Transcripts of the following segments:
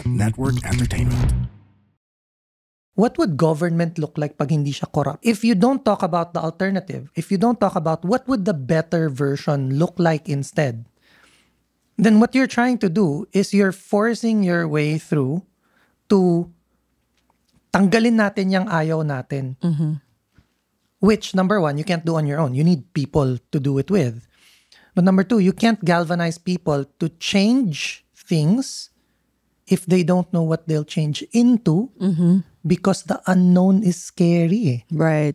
Network Entertainment. What would government look like pag hindi siya corrupt? If you don't talk about the alternative, if you don't talk about what would the better version look like instead, then what you're trying to do is you're forcing your way through to tanggalin natin yung ayaw natin. Which, number one, you can't do on your own. You need people to do it with. But number two, you can't galvanize people to change things if they don't know what they'll change into because the unknown is scary. Right.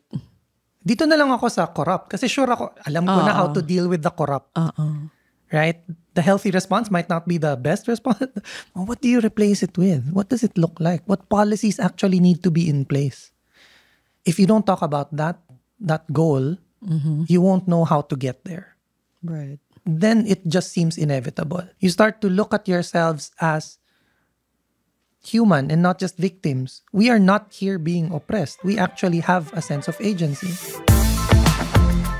Dito na lang ako sa corrupt kasi sure ako, alam ko na how to deal with the corrupt. Right? The healthy response might not be the best response. What do you replace it with? What does it look like? What policies actually need to be in place? If you don't talk about that goal, you won't know how to get there. Right. Then it just seems inevitable. You start to look at yourselves as human and not just victims. We are not here being oppressed. We actually have a sense of agency.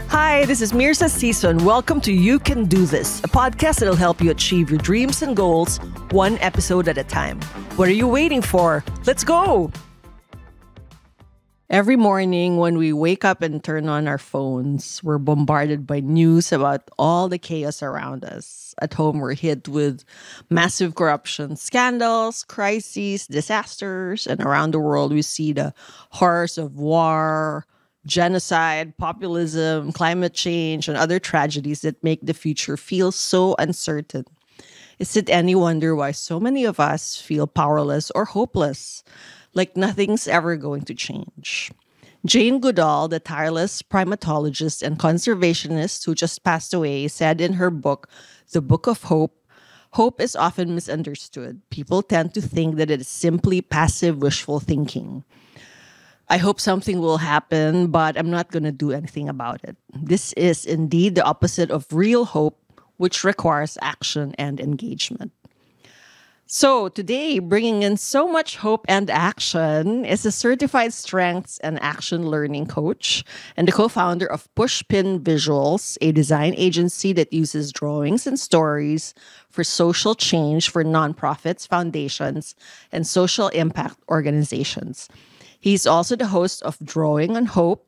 Hi, this is Mirza Sison. Welcome to You Can Do This, a podcast that'll help you achieve your dreams and goals one episode at a time. What are you waiting for? Let's go! Every morning when we wake up and turn on our phones, we're bombarded by news about all the chaos around us. At home, we're hit with massive corruption scandals, crises, disasters, and around the world, we see the horrors of war, genocide, populism, climate change, and other tragedies that make the future feel so uncertain. Is it any wonder why so many of us feel powerless or hopeless? Like nothing's ever going to change. Jane Goodall, the tireless primatologist and conservationist who just passed away, said in her book, The Book of Hope, hope is often misunderstood. People tend to think that it is simply passive wishful thinking. I hope something will happen, but I'm not going to do anything about it. This is indeed the opposite of real hope, which requires action and engagement. So today, bringing in so much hope and action is a certified strengths and action learning coach and the co-founder of Pushpin Visuals, a design agency that uses drawings and stories for social change for nonprofits, foundations, and social impact organizations. He's also the host of Drawing on Hope,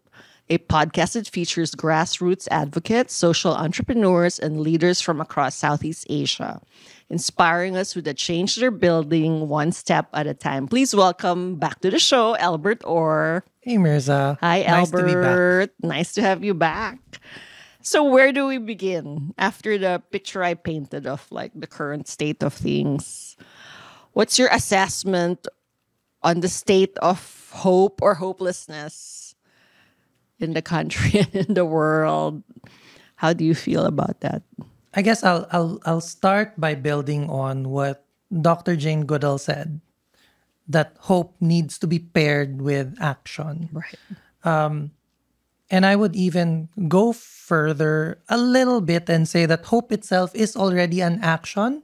a podcast that features grassroots advocates, social entrepreneurs, and leaders from across Southeast Asia, inspiring us with the change they're building one step at a time. Please welcome back to the show, Albert Orr. Hey, Mirza. Hi, Nice to be Albert. back. Nice to have you back. So where do we begin after the picture I painted of like the current state of things? What's your assessment on the state of hope or hopelessness in the country and in the world? How do you feel about that? I guess I'll start by building on what Dr. Jane Goodall said, that hope needs to be paired with action. Right. And I would even go further a little bit and say that hope itself is already an action.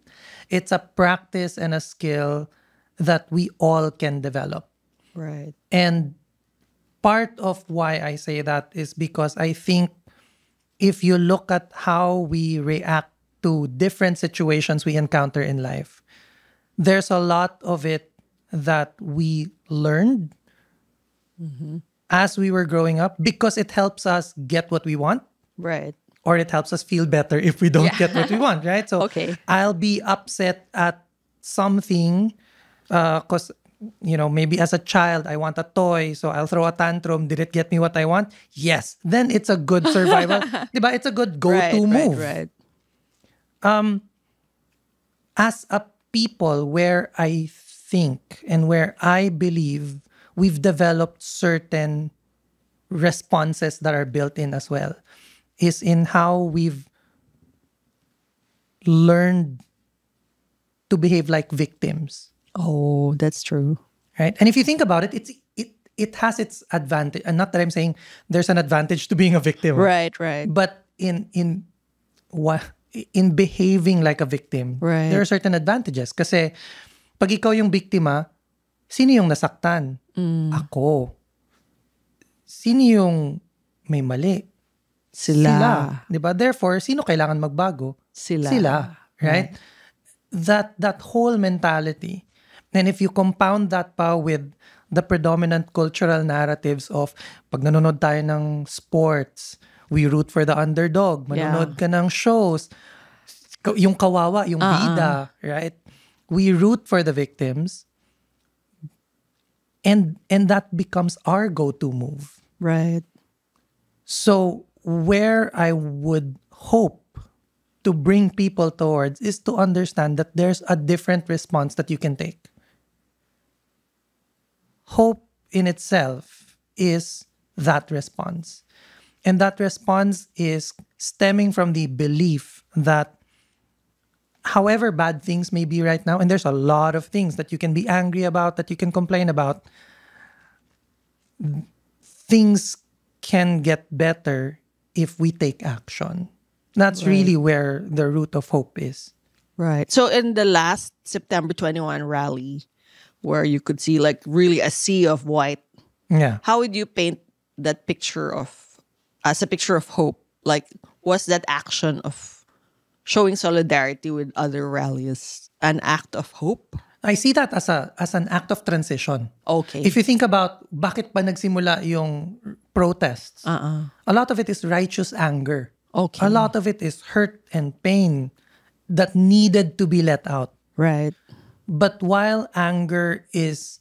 It's a practice and a skill that we all can develop. Right. And part of why I say that is because I think if you look at how we react to different situations we encounter in life, there's a lot of it that we learned as we were growing up because it helps us get what we want, Right. or it helps us feel better if we don't get what we want, right? So Okay. I'll be upset at something because, maybe as a child, I want a toy, so I'll throw a tantrum. Did it get me what I want? Yes. Then it's a good survival. Diba? It's a good go-to move. Right. As a people where I think and where I believe we've developed certain responses that are built in as well is in how we've learned to behave like victims. Oh, that's true. Right? And if you think about it, it has its advantage. And not that I'm saying there's an advantage to being a victim. Right. But in behaving like a victim, Right. there are certain advantages. Kasi pag ikaw yung biktima, sino yung nasaktan? Ako. Sino yung may mali? Sila. Diba? Therefore, sino kailangan magbago? Sila. Right? That whole mentality. And if you compound that pa with the predominant cultural narratives of pag nanonood tayo ng sports, we root for the underdog. Manonood ka ng shows, yung kawawa, yung bida, right? We root for the victims. And that becomes our go-to move. Right. So where I would hope to bring people towards is to understand that there's a different response that you can take. Hope in itself is that response. And that response is stemming from the belief that however bad things may be right now, and there's a lot of things that you can be angry about, that you can complain about, things can get better if we take action. That's really where the root of hope is. Right. So in the last September 21 rally, where you could see like really a sea of white, Yeah. how would you paint that picture as a picture of hope? Like, was that action of showing solidarity with other rallies an act of hope? I see that as an act of transition. Okay. If you think about bakit pa nagsimula yung protests, a lot of it is righteous anger. Okay. A lot of it is hurt and pain that needed to be let out. Right. But while anger is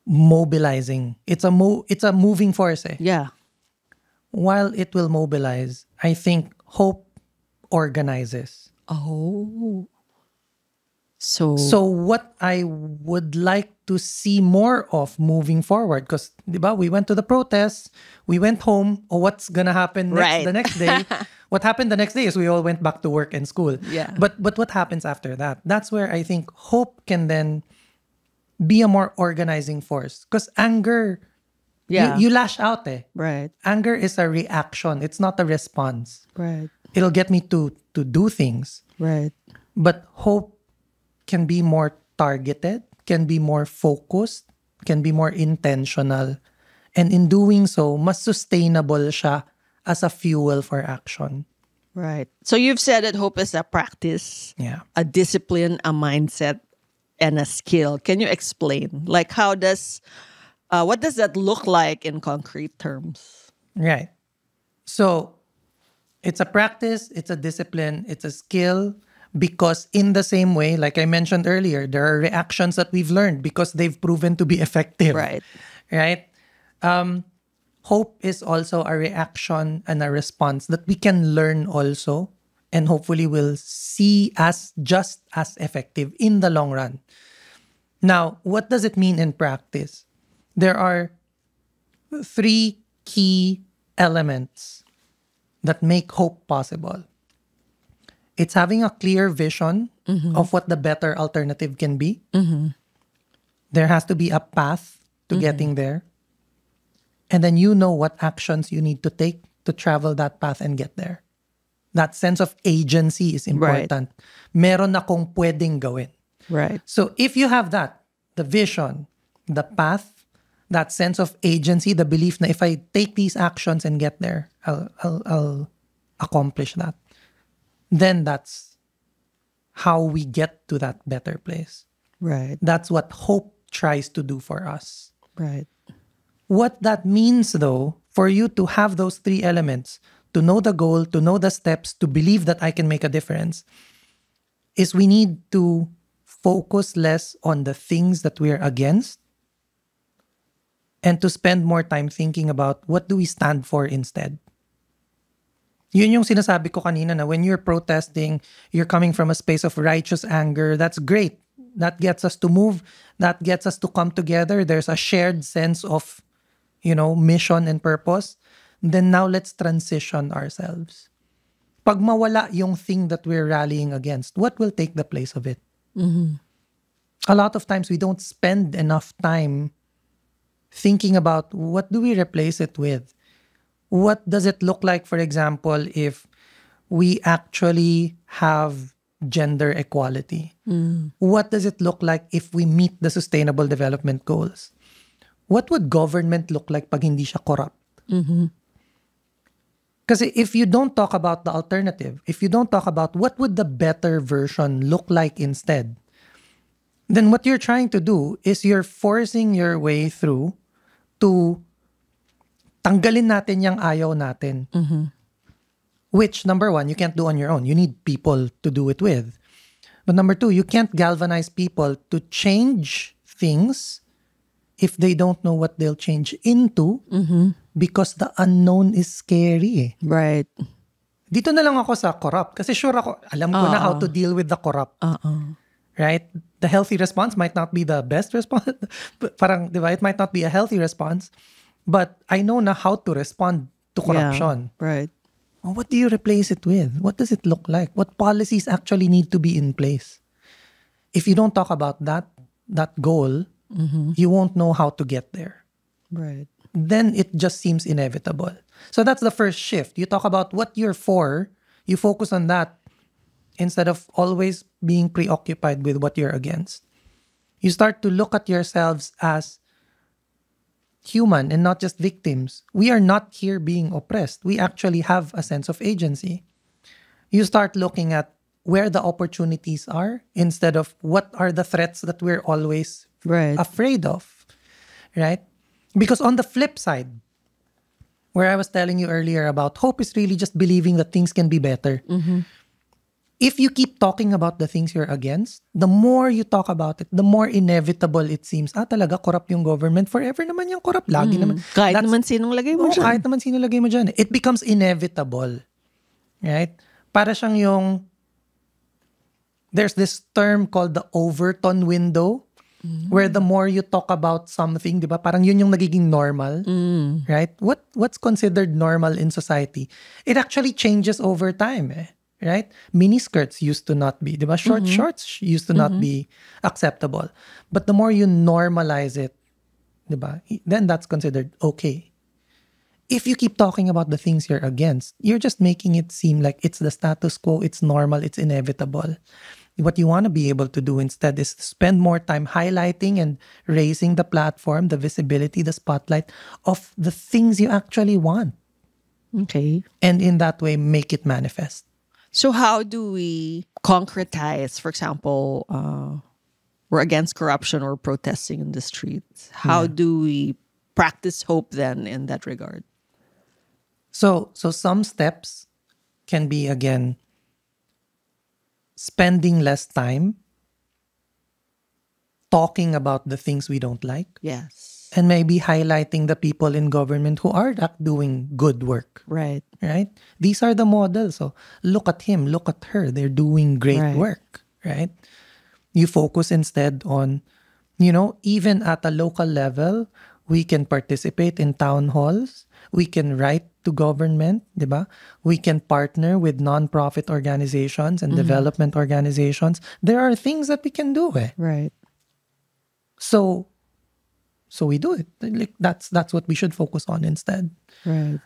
mobilizing, it's a moving force. Yeah. While it will mobilize, I think hope organizes. Oh. So what I would like to see more of moving forward, because we went to the protests, we went home. Oh, what's gonna happen the next day? What happened the next day is we all went back to work and school. Yeah. But what happens after that? That's where I think hope can then be a more organizing force. Because anger, you lash out. Right. Anger is a reaction. It's not a response. Right. It'll get me to do things. Right. But hope can be more targeted, can be more focused, can be more intentional. And in doing so, mas sustainable siya as a fuel for action. Right. So you've said that hope is a practice, Yeah. a discipline, a mindset, and a skill. Can you explain? Like what does that look like in concrete terms? Right. So it's a practice, it's a discipline, it's a skill, because in the same way, like I mentioned earlier, there are reactions that we've learned because they've proven to be effective. Right. Right? Hope is also a reaction and a response that we can learn also, and hopefully will see as just as effective in the long run. Now, what does it mean in practice? There are 3 key elements that make hope possible. It's having a clear vision of what the better alternative can be. There has to be a path to getting there. And then you know what actions you need to take to travel that path and get there. That sense of agency is important. Meron akong pwedeng gawin. Right. So if you have that, the vision, the path, that sense of agency, the belief na if I take these actions and get there, I'll accomplish that. Then that's how we get to that better place. Right. That's what hope tries to do for us. Right. What that means, though, for you to have those 3 elements, to know the goal, to know the steps, to believe that I can make a difference, is we need to focus less on the things that we're against and to spend more time thinking about what do we stand for instead. Yun yung sinasabi ko kanina na when you're protesting, you're coming from a space of righteous anger. That's great. That gets us to move. That gets us to come together. There's a shared sense of, mission and purpose. Then now let's transition ourselves. Pag mawala yung thing that we're rallying against, what will take the place of it? A lot of times we don't spend enough time thinking about what do we replace it with? What does it look like, for example, if we actually have gender equality? What does it look like if we meet the Sustainable Development Goals? What would government look like pag hindi siya corrupt? Because if you don't talk about the alternative, if you don't talk about what would the better version look like instead, then what you're trying to do is you're forcing your way through to tanggalin natin yung ayaw natin. Which, number one, you can't do on your own. You need people to do it with. But number two, you can't galvanize people to change things if they don't know what they'll change into because the unknown is scary. Right. Dito na lang ako sa corrupt. Kasi sure ako, alam ko na how to deal with the corrupt. Right? The healthy response might not be the best response. Parang, di ba? It might not be a healthy response. But I know na how to respond to corruption. Yeah, right. Well, what do you replace it with? What does it look like? What policies actually need to be in place? If you don't talk about that goal, you won't know how to get there. Right. Then it just seems inevitable. So that's the first shift. You talk about what you're for, you focus on that instead of always being preoccupied with what you're against. You start to look at yourselves as human and not just victims. We are not here being oppressed. We actually have a sense of agency. You start looking at where the opportunities are instead of what are the threats that we're always afraid of, right? Because on the flip side, where I was telling you earlier about hope is really just believing that things can be better. If you keep talking about the things you're against, the more you talk about it, the more inevitable it seems. Talaga, corrupt yung government. Forever naman yung corrupt. Lagi naman. Kahit naman sinong lagay mo dyan. Kahit naman sinong lagay mo dyan. It becomes inevitable. Right? Para siyang yung... There's this term called the Overton window where the more you talk about something, di ba? Parang yun yung nagiging normal. Right? What's considered normal in society? It actually changes over time. Right? Miniskirts used to not be, diba? Short shorts used to not be acceptable. But the more you normalize it, diba? Then that's considered okay. If you keep talking about the things you're against, you're just making it seem like it's the status quo, it's normal, it's inevitable. What you want to be able to do instead is spend more time highlighting and raising the platform, the visibility, the spotlight of the things you actually want. Okay. And in that way, make it manifest. So how do we concretize, for example, we're against corruption or protesting in the streets. How do we practice hope then in that regard? So some steps can be, again, spending less time talking about the things we don't like. Yes. And maybe highlighting the people in government who are doing good work. Right. Right? These are the models. So look at him, look at her. They're doing great work. Right? You focus instead on, even at a local level, we can participate in town halls. We can write to government, diba? We can partner with non-profit organizations and development organizations. There are things that we can do. Right. So we do it. Like that's what we should focus on instead. Right.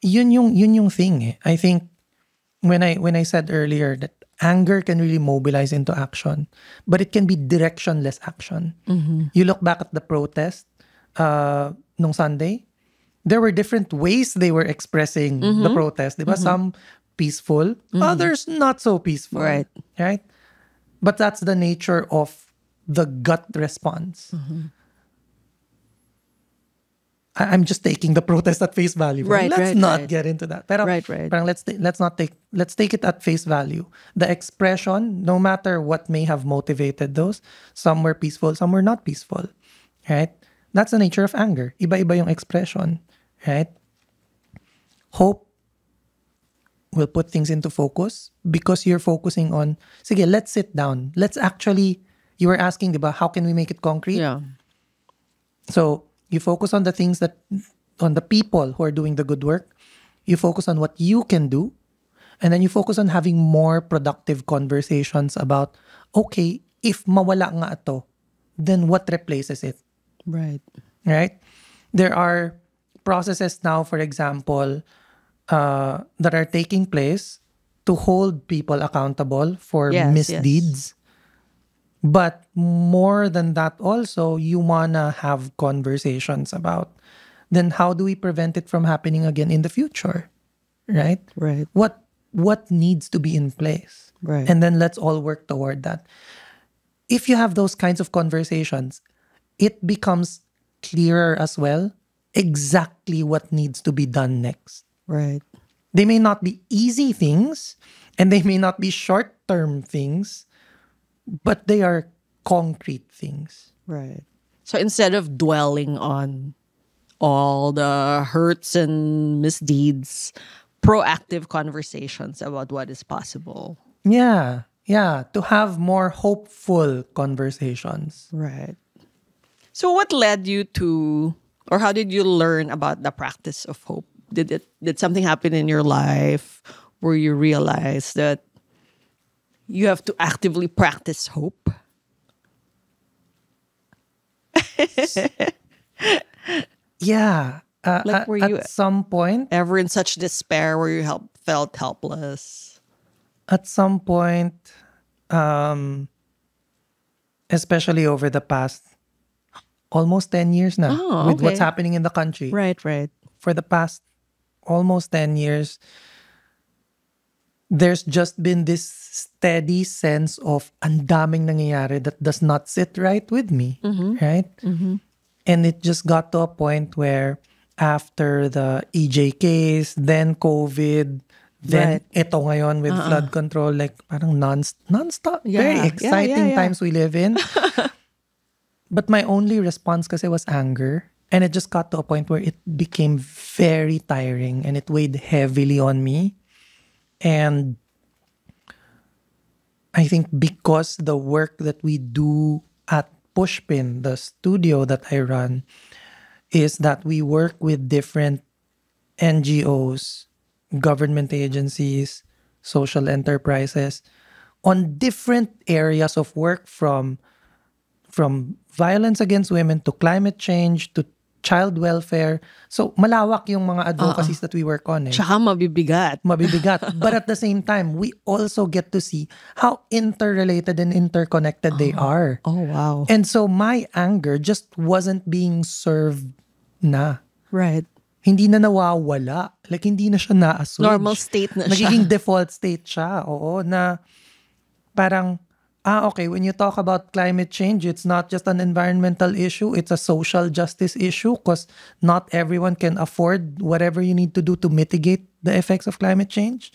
Yun yung thing. I think when I said earlier that anger can really mobilize into action, but it can be directionless action. You look back at the protest nung Sunday, there were different ways they were expressing the protest. Diba? Some peaceful, others not so peaceful. Right. But that's the nature of the gut response. I'm just taking the protest at face value. Let's not get into that. Pero, parang let's take it at face value. The expression, no matter what may have motivated those, some were peaceful, some were not peaceful. Right? That's the nature of anger. Iba-iba yung expression. Right? Hope will put things into focus because you're focusing on, sige, let's sit down. Let's actually, you were asking, diba, how can we make it concrete? Yeah. So, you focus on the things on the people who are doing the good work. You focus on what you can do. And then you focus on having more productive conversations about, okay, if mawala nga ito, then what replaces it? Right. Right? There are processes now, for example, that are taking place to hold people accountable for misdeeds. But more than that also, you wanna have conversations about then how do we prevent it from happening again in the future? Right? Right. What what needs to be in place. Right. And then let's all work toward that. If you have those kinds of conversations, it becomes clearer as well exactly what needs to be done next. Right. They may not be easy things and they may not be short-term things, but they are concrete things. Right. So instead of dwelling on all the hurts and misdeeds, proactive conversations about what is possible. Yeah. To have more hopeful conversations. Right. So what led you to, or how did you learn about the practice of hope? Did something happen in your life where you realized that you have to actively practice hope? Yeah. Like, were you at some point, ever in such despair where you felt helpless? at some point, especially over the past almost 10 years now with what's okay. happening in the country. Right. For the past almost 10 years, there's just been this steady sense of ang daming nangyayari that does not sit right with me, right? And it just got to a point where after the EJ case, then COVID, then Right. ito ngayon with flood control, like parang non-stop. Yeah, Very yeah, exciting yeah. times we live in. But my only response kasi was anger. And it just got to a point where it became very tiring and it weighed heavily on me. And I think because the work that we do at Pushpin, the studio that I run, is that we work with different NGOs, government agencies, social enterprises on different areas of work from violence against women to climate change to child welfare. So malawak yung mga advocacies that we work on. Tsaka mabibigat. Mabibigat. But at the same time, we also get to see how interrelated and interconnected they are. Oh, wow. And so my anger just wasn't being served na. Right. Hindi na nawawala. Like, hindi na siya na-assuage. Normal state na siya. Nagiging default state siya. Oo, na parang, okay, when you talk about climate change, it's not just an environmental issue, it's a social justice issue because not everyone can afford whatever you need to do to mitigate the effects of climate change.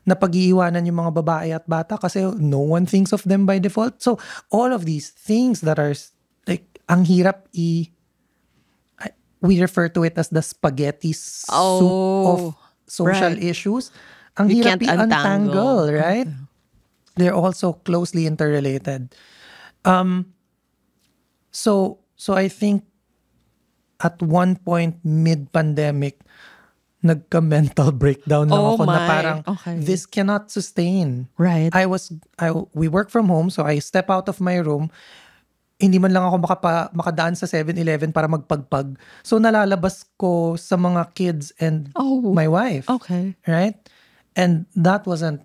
Na pag-iiwanan yung mga babae at bata kasi no one thinks of them by default. So, all of these things that are, like, ang hirap we refer to it as the spaghetti soup of social right. issues. Ang You hirap can't untangle. i-untangle, right? They're also closely interrelated. So I think at one point mid-pandemic, nagka-mental breakdown lang ako na parang this cannot sustain. Right. We work from home, so I step out of my room. Hindi man lang ako makadaan sa 7-Eleven para magpagpag. So nalalabas ko sa mga kids and my wife. Okay. Right? And that wasn't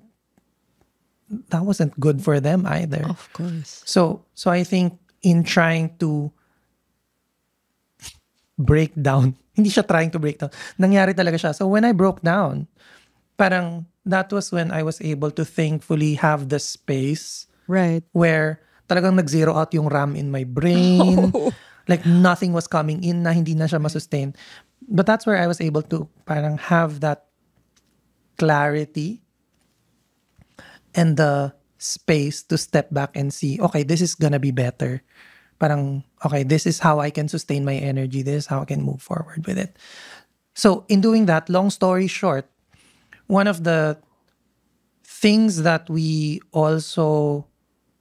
good for them either. Of course. So I think in trying to break down, hindi siya trying to break down, nangyari talaga siya. So when I broke down, parang that was when I was able to thankfully have the space right. where talagang nag-zero out yung RAM in my brain. Like nothing was coming in na hindi na siya masustain. But that's where I was able to parang have that clarity and the space to step back and see, okay, this is gonna be better. Parang, okay, this is how I can sustain my energy. This is how I can move forward with it. So in doing that, long story short, one of the things that we also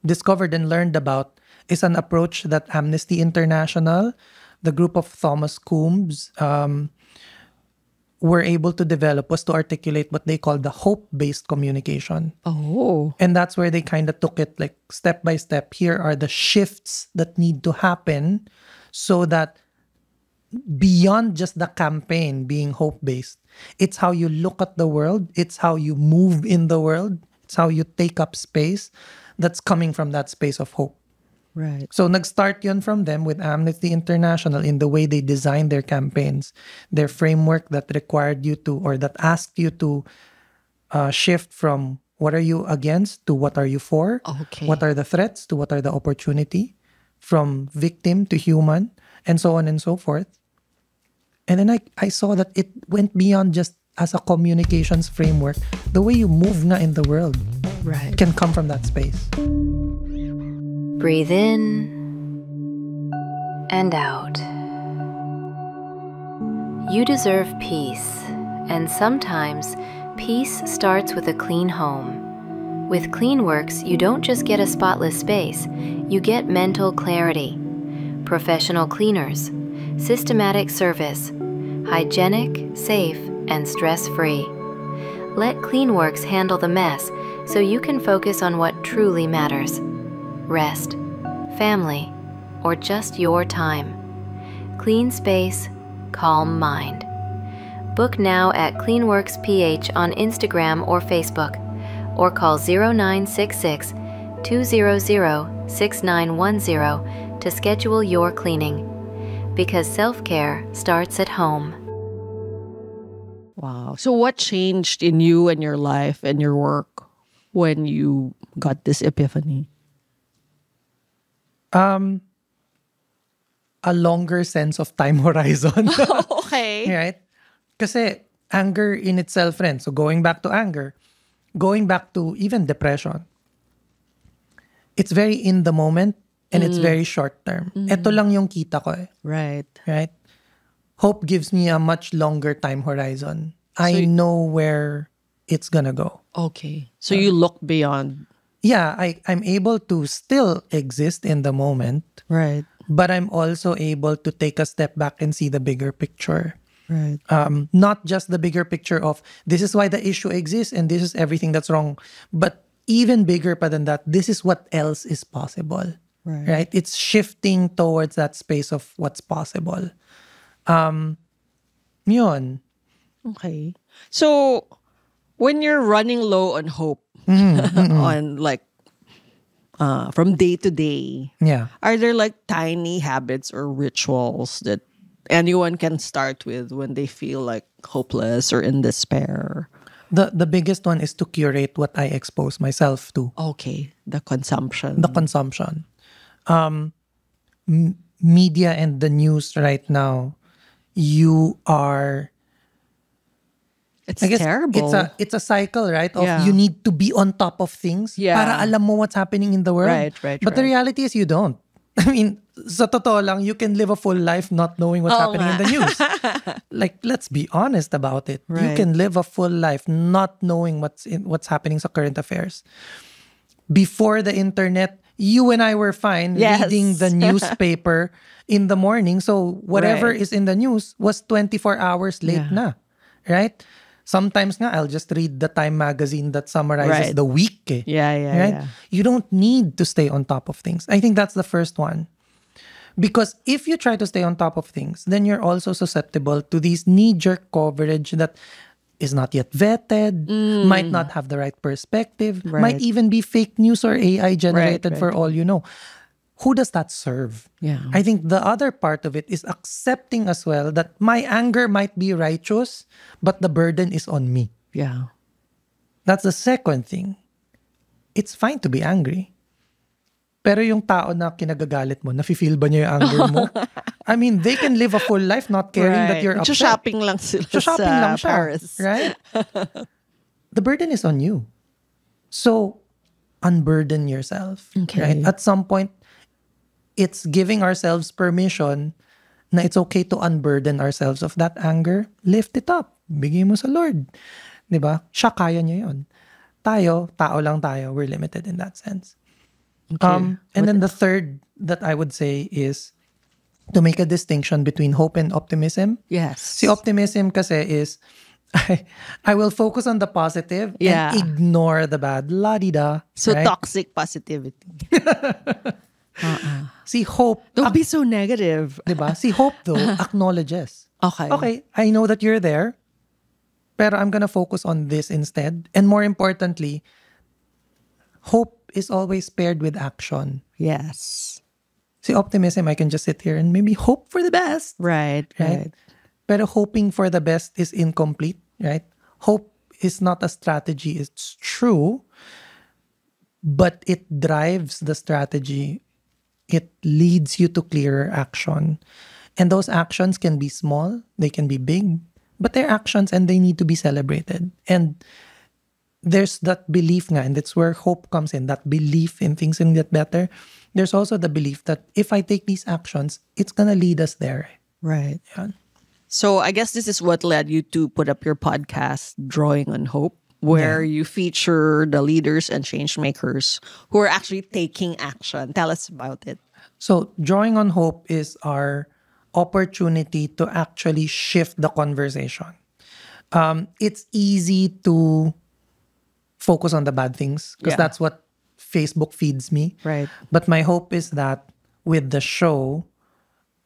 discovered and learned about is an approach that Amnesty International, the group of Thomas Coombs, were able to develop was to articulate what they call the hope-based communication. Oh. And that's where they kind of took it like step by step. Here are the shifts that need to happen so that beyond just the campaign being hope-based, it's how you look at the world, it's how you move in the world, it's how you take up space that's coming from that space of hope. Right. So nag-start yun from them with Amnesty International in the way they designed their campaigns, their framework that required you to, or that asked you to shift from what are you against to what are you for? Okay. What are the threats to what are the opportunity? From victim to human, and so on and so forth. And then I saw that it went beyond just as a communications framework. The way you move nga in the world Right. can come from that space. Breathe in and out. You deserve peace, and sometimes peace starts with a clean home. With CleanWorks, you don't just get a spotless space, you get mental clarity, professional cleaners, systematic service, hygienic, safe, and stress-free. Let CleanWorks handle the mess so you can focus on what truly matters: rest, family, or just your time. Clean space, calm mind. Book now at CleanWorks PH on Instagram or Facebook, or call 0966 200 6910 to schedule your cleaning. Because self-care starts at home. Wow. So what changed in you and your life and your work when you got this epiphany? A longer sense of time horizon. Okay. Right? Kasi anger in itself rin. So going back to anger, going back to even depression, it's very in the moment and it's very short term. Ito lang yung kita ko eh. Right. Right? Hope gives me a much longer time horizon. I know where it's gonna go. Okay. So you look beyond. Yeah, I'm able to still exist in the moment, Right. but I'm also able to take a step back and see the bigger picture. Right. Not just the bigger picture of this is why the issue exists and this is everything that's wrong, but even bigger pa than that, this is what else is possible. Right? It's shifting towards that space of what's possible. Yun. Okay. So when you're running low on hope, on like from day to day, Yeah. are there like tiny habits or rituals that anyone can start with when they feel like hopeless or in despair? The biggest one is to curate what I expose myself to. Okay. The consumption. The consumption. Media and the news right now, you are... It's I guess terrible. it's a cycle, right? Of Yeah. you need to be on top of things Yeah. para alam mo what's happening in the world. Right, But the right. reality is you don't. I mean, sa totoo lang, you can live a full life not knowing what's Oo happening in nga. the news. Like, let's be honest about it. You Right. can live a full life not knowing what's happening sa current affairs. Before the internet, you and I were fine Yes. reading the newspaper in the morning. So whatever Right. is in the news was 24 hours late Yeah. na. Right? Sometimes nga, I'll just read the Time magazine that summarizes Right. the week. Eh. Yeah. Right? You don't need to stay on top of things. I think that's the first one. Because if you try to stay on top of things, then you're also susceptible to these knee-jerk coverage that is not yet vetted, might not have the right perspective, might Right. even be fake news or AI generated Right. for all you know. Who does that serve? Yeah. I think the other part of it is accepting as well that my anger might be righteous, but the burden is on me. Yeah. That's the second thing. It's fine to be angry. Pero yung tao na kinagagalit mo, nafe-feel ba niya yung anger mo? I mean, they can live a full life not caring that you're upset. Shopping lang sila Shopping sa lang siya, Paris. right? The burden is on you. So, unburden yourself. Okay. Right? At some point, it's giving ourselves permission na it's okay to unburden ourselves of that anger. Lift it up. Bigay mo sa Lord. Diba? Siya kaya niya yun. Tayo, tao lang tayo. We're limited in that sense. Okay. And then the third that I would say is to make a distinction between hope and optimism. Yes. See, optimism kasi is I will focus on the positive Yeah. and ignore the bad. La-di-da. So right? toxic positivity. See, hope, Don't be so negative. diba? See, hope though acknowledges. Okay. Okay, I know that you're there, pero I'm gonna focus on this instead. And more importantly, hope is always paired with action. Yes. See, optimism, I can just sit here and maybe hope for the best. Right. Right? Pero hoping for the best is incomplete, right? Hope is not a strategy. It's true, but it drives the strategy. It leads you to clearer action. And those actions can be small, they can be big, but they're actions and they need to be celebrated. And there's that belief nga, and that's where hope comes in, that belief in things can get better. There's also the belief that if I take these actions, it's gonna lead us there. Right. Yeah. So I guess this is what led you to put up your podcast, Drawing on Hope, where you feature the leaders and change makers who are actually taking action. Tell us about it. So Drawing on Hope is our opportunity to actually shift the conversation. It's easy to focus on the bad things because that's what Facebook feeds me. Right. But my hope is that with the show,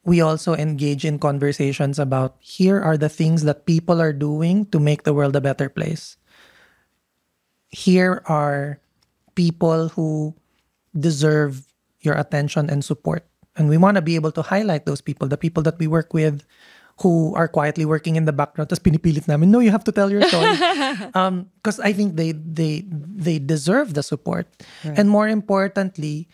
we also engage in conversations about here are the things that people are doing to make the world a better place. Here are people who deserve your attention and support. And we want to be able to highlight those people, the people that we work with who are quietly working in the background. Tapos pinipilit namin, no, you have to tell your story. Because I think they deserve the support. Right. And more importantly,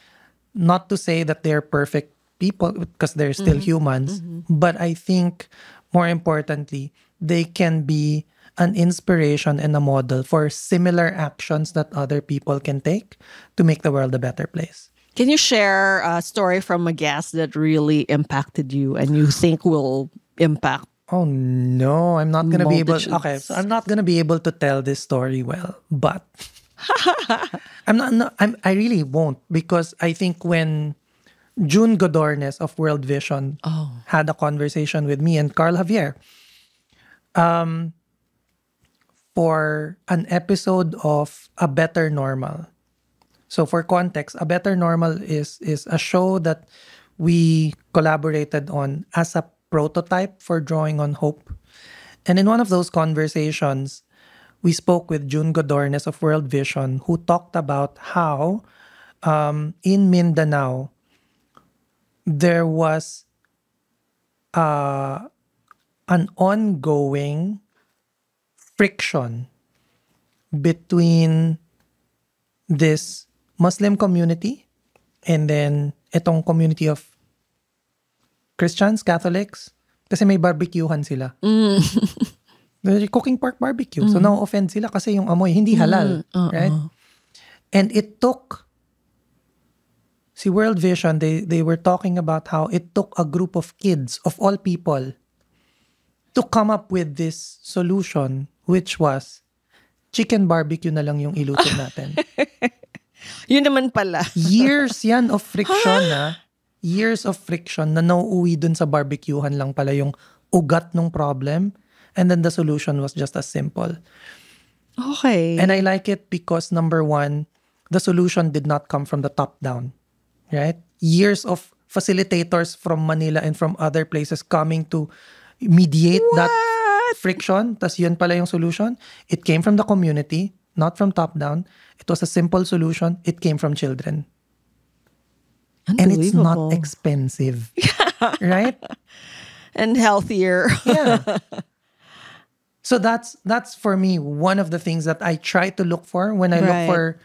not to say that they're perfect people because they're still humans, but I think more importantly, they can be an inspiration and a model for similar actions that other people can take to make the world a better place. Can you share a story from a guest that really impacted you and you think will impact? Oh no, I'm not gonna be able. Multitudes. Okay, so I'm not gonna be able to tell this story well, but I really won't because I think when June Godornes of World Vision had a conversation with me and Carl Javier for an episode of A Better Normal. So for context, A Better Normal is a show that we collaborated on as a prototype for Drawing on Hope. And in one of those conversations, we spoke with June Godornes of World Vision, who talked about how in Mindanao, there was an ongoing friction between this Muslim community and then itong community of Christians, Catholics, kasi may barbecuehan sila. They're cooking pork barbecue. So na-offend sila kasi yung amoy hindi halal, right? And it took si World Vision, they were talking about how it took a group of kids, of all people, to come up with this solution, which was chicken barbecue na lang yung iluto natin. Yun naman pala. Years yan of friction, years of friction na nauuwi dun sa barbecuehan lang pala yung ugat ng problem. And then the solution was just as simple. Okay. And I like it because, number one, the solution did not come from the top down. Right? Years of facilitators from Manila and from other places coming to mediate that friction. Tas yun pala yung solution. It came from the community, not from top down. It was a simple solution. It came from children. And it's not expensive. Right? And healthier. Yeah. So that's for me one of the things that I try to look for when I look for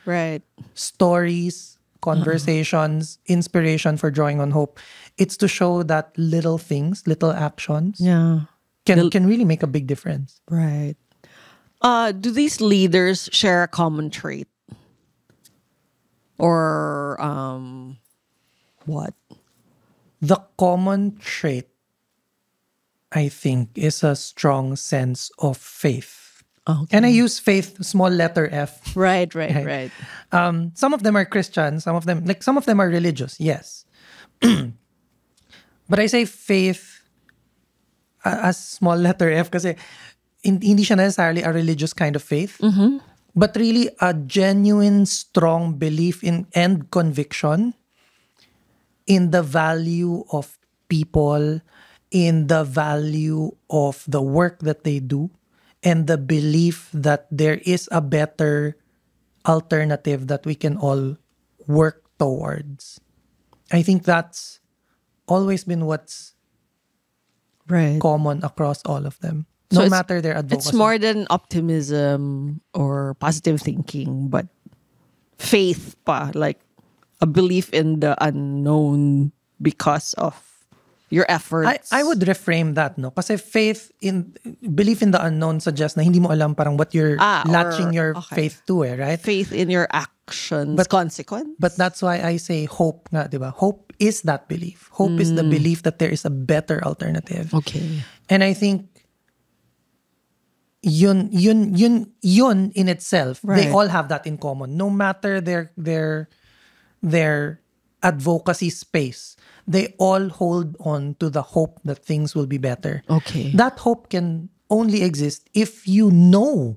stories, conversations, inspiration for Drawing on Hope. It's to show that little things, little actions can really make a big difference. Right. Do these leaders share a common trait? Or what? The common trait, I think, is a strong sense of faith. Okay. And I use faith, small letter F. Right. Some of them are Christian, some of them are religious, yes. But I say faith as small letter F kasi hindi siya necessarily a religious kind of faith, but really a genuine, strong belief in and conviction in the value of people, in the value of the work that they do, and the belief that there is a better alternative that we can all work towards. I think that's always been what's common across all of them. no it's- matter their advocacy. It's more than optimism or positive thinking, but faith pa, like a belief in the unknown because of your efforts. I would reframe that, no? Kasi belief in the unknown suggests na hindi mo alam parang what you're latching your faith to, right? Faith in your actions, consequence. But that's why I say hope nga, di ba? Hope is that belief. Hope is the belief that there is a better alternative. Okay. And I think yun in itself, they Right. all have that in common. No matter their advocacy space, they all hold on to the hope that things will be better. Okay. That hope can only exist if you know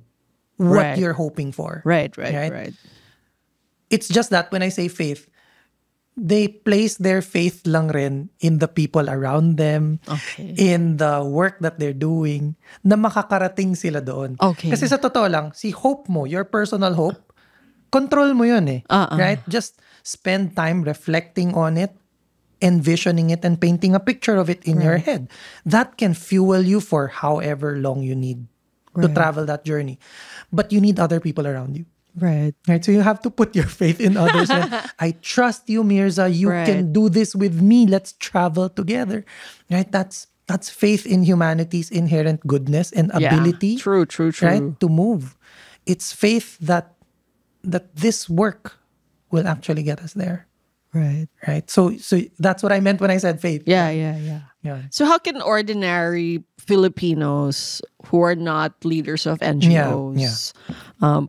what Right. you're hoping for. Right. It's just that when I say faith, they place their faith lang rin in the people around them, Okay. in the work that they're doing, na makakarating sila doon. Okay. Kasi sa totoo lang, si hope mo, your personal hope, control mo yun eh. Right? Just spend time reflecting on it, envisioning it, and painting a picture of it in your head. That can fuel you for however long you need to travel that journey. But you need other people around you. Right. Right, so you have to put your faith in others. I trust you, Mirza. You Right. can do this with me. Let's travel together. Right, that's faith in humanity's inherent goodness and ability. True. Right, to move. It's faith that this work will actually get us there. Right. Right, so that's what I meant when I said faith. Yeah. Yeah. So how can ordinary Filipinos who are not leaders of NGOs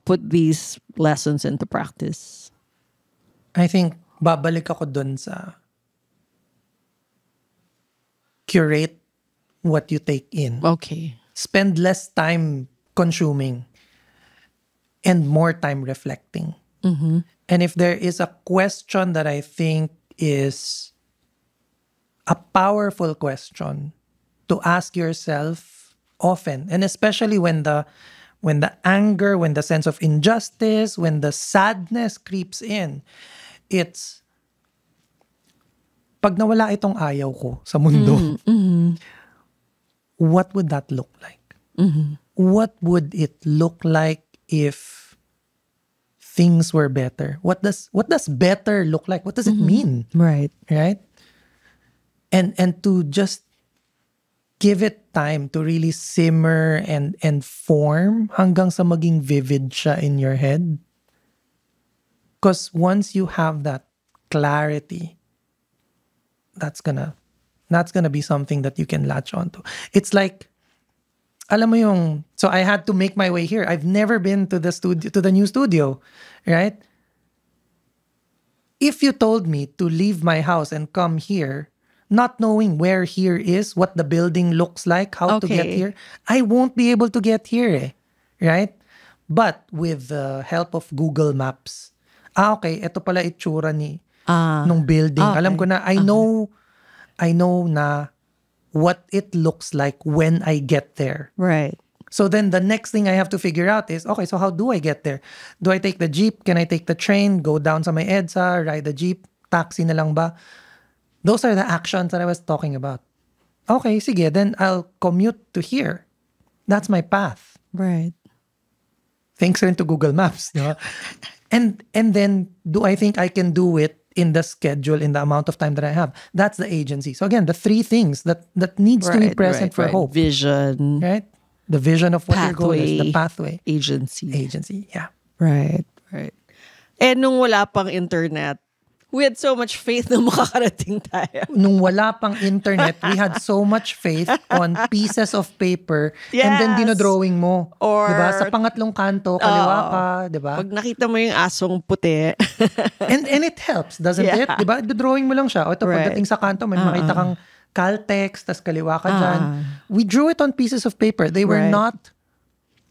put these lessons into practice? I think babalik ako dun sa curate what you take in. Okay. Spend less time consuming and more time reflecting. And if there is a question that I think is a powerful question to ask yourself often, and especially when the anger, when the sense of injustice, when the sadness creeps in, it's pag nawala itong ayaw ko sa mundo, what would that look like? What would it look like if things were better? What does better look like? What does it mean? Right. Right? And to just give it time to really simmer and form hanggang sa maging vivid siya in your head. Because once you have that clarity, that's gonna be something that you can latch onto. It's like, alam mo yung, so I had to make my way here. I've never been to the new studio, right? If you told me to leave my house and come here, not knowing where here is, what the building looks like, how to get Okay. here, I won't be able to get here, eh, right? But with the help of Google Maps, okay, ito pala itsura nung building. Okay. Alam ko na, I know na what it looks like when I get there. Right. So then the next thing I have to figure out is, okay, so how do I get there? Do I take the jeep? Can I take the train? Go down sa may EDSA? Ride the jeep? Taxi na lang ba? Those are the actions that I was talking about. Okay, sige, then I'll commute to here. That's my path. Right. Thanks rin to Google Maps. No? And then, do I think I can do it in the schedule, in the amount of time that I have? That's the agency. So again, the three things that needs to be present for hope. Vision, Right? The vision of what your goal is, the Pathway. pathway. agency. Yeah. Right. Eh, nung wala pang internet, we had so much faith na makakarating tayo. Nung wala pang internet, we had so much faith on pieces of paper and then Yes. dinodrawing mo. Or- diba? Sa pangatlong kanto, kaliwa ka, diba? Pag nakita mo yung asong puti. And it helps, doesn't it? Yeah. Diba? Dodrawing mo lang siya. O ito, Right. pagdating sa kanto, may makita kang Caltex, tas kaliwa ka dyan. We drew it on pieces of paper. They were Right. not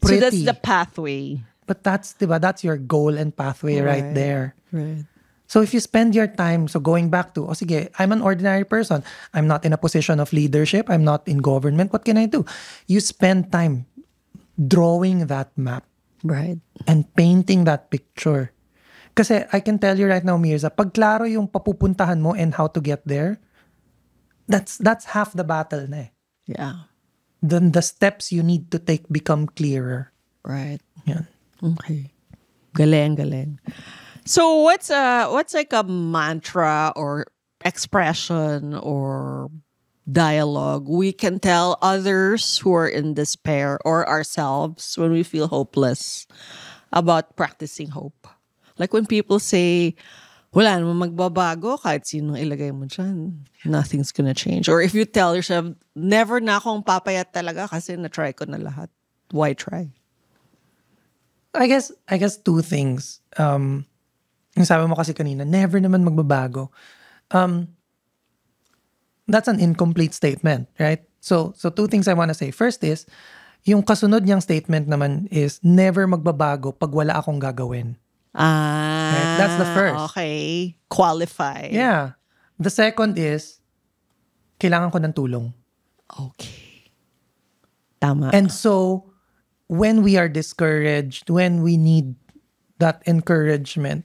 So pretty. that's the pathway. But that's, diba, that's your goal and pathway right there. Right. So if you spend your time, so going back to, sige, I'm an ordinary person. I'm not in a position of leadership. I'm not in government. What can I do? You spend time drawing that map Right. and painting that picture. Kasi I can tell you right now, Mirza, pag klaro yung papupuntahan mo and how to get there, that's half the battle na eh. Yeah. then the steps you need to take become clearer. Right. Yan. Okay. Galing. So what's like a mantra or expression or dialogue we can tell others who are in despair or ourselves when we feel hopeless about practicing hope? Like when people say, wala naman magbabago kahit sino ilagay mo dyan. Nothing's gonna change. Or if you tell yourself, never na akong papayat talaga kasi na-try ko na lahat. Why try? I guess two things. Yung sabi mo kasi kanina, never naman magbabago. That's an incomplete statement, right? So two things I want to say. First is, yung kasunod niyang statement naman is, never magbabago pag wala akong gagawin. Right? That's the first. Okay. Qualify. Yeah. The second is, kailangan ko ng tulong. Okay. Tama. And so, when we are discouraged, when we need that encouragement,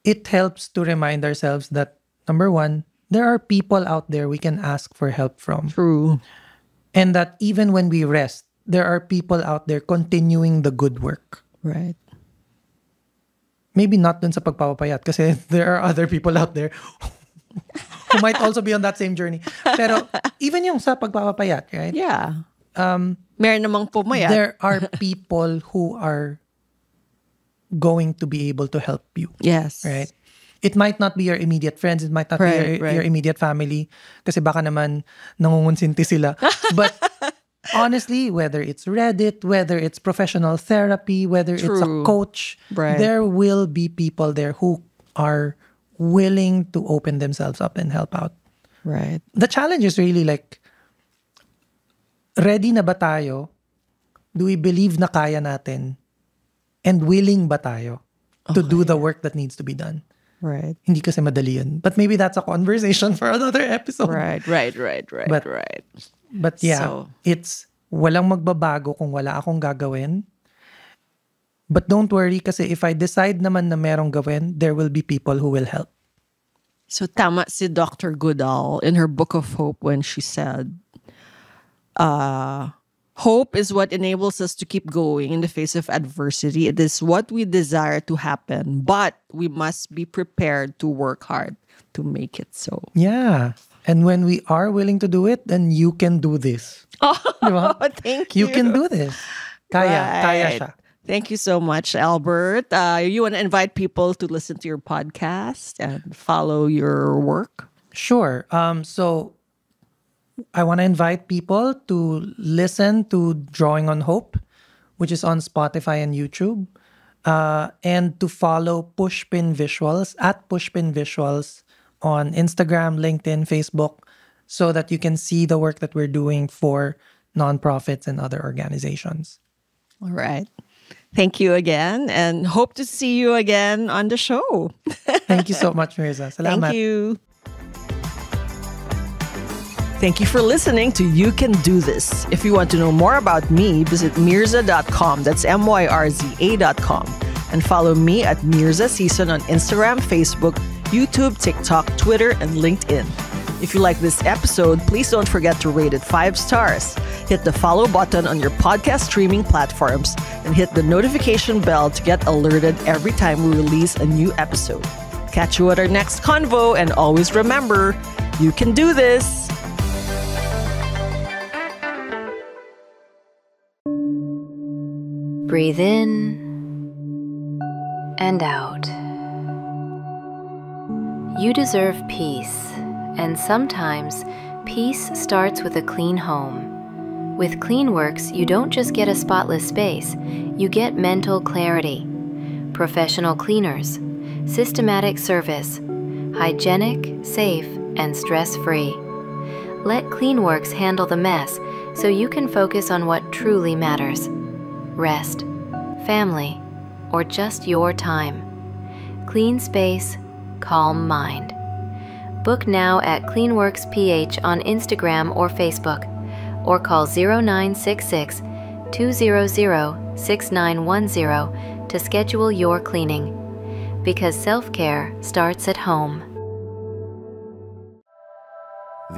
it helps to remind ourselves that, number one, there are people out there we can ask for help from. True. And that even when we rest, there are people out there continuing the good work. Right. Maybe not dun sa pagpapapayat kasi there are other people out there who might also be on that same journey. Pero even yung sa pagpapapayat, right? Yeah. Meron namang pumayat. There are people who are going to be able to help you. Yes. Right? It might not be your immediate friends. It might not be your immediate family. Kasi baka naman nangungunsinti sila. But honestly, whether it's Reddit, whether it's professional therapy, whether it's a coach, there will be people there who are willing to open themselves up and help out. Right. The challenge is really like, ready na ba tayo? Do we believe na kaya natin? And willing ba tayo to do the work that needs to be done? Right. Hindi kasi madali yun. But maybe that's a conversation for another episode. Right. But yeah, it's walang magbabago kung wala akong gagawin. But don't worry kasi if I decide naman na merong gawin, there will be people who will help. So tama si Dr. Goodall in her Book of Hope when she said, hope is what enables us to keep going in the face of adversity. It is what we desire to happen, but we must be prepared to work hard to make it so. Yeah. And when we are willing to do it, then you can do this. Oh, thank you. You can do this. Kaya siya. Thank you so much, Albert. You want to invite people to listen to your podcast and follow your work? Sure. So I want to invite people to listen to Drawing on Hope, which is on Spotify and YouTube, and to follow Pushpin Visuals at Pushpin Visuals on Instagram, LinkedIn, Facebook, so that you can see the work that we're doing for nonprofits and other organizations. All right. Thank you again, and hope to see you again on the show. Thank you so much, Mirza. Salamat. Thank you. Thank you for listening to You Can Do This. If you want to know more about me, visit Mirza.com. That's MYRZA.com. And follow me at Mirza Season on Instagram, Facebook, YouTube, TikTok, Twitter, and LinkedIn. If you like this episode, please don't forget to rate it 5 stars. Hit the follow button on your podcast streaming platforms and hit the notification bell to get alerted every time we release a new episode. Catch you at our next convo, and always remember, you can do this. Breathe in and out. You deserve peace, and sometimes peace starts with a clean home. With CleanWorks, you don't just get a spotless space, you get mental clarity. Professional cleaners, systematic service, hygienic, safe, and stress-free. Let CleanWorks handle the mess so you can focus on what truly matters. Rest, family, or just your time. Clean space, calm mind. Book now at CleanWorks PH on Instagram or Facebook, or call 0966 200 6910 to schedule your cleaning. Because self-care starts at home.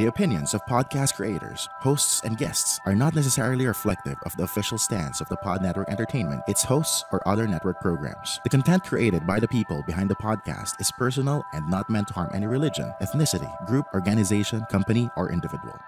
The opinions of podcast creators, hosts, and guests are not necessarily reflective of the official stance of the Pod Network Entertainment, its hosts, or other network programs. The content created by the people behind the podcast is personal and not meant to harm any religion, ethnicity, group, organization, company, or individual.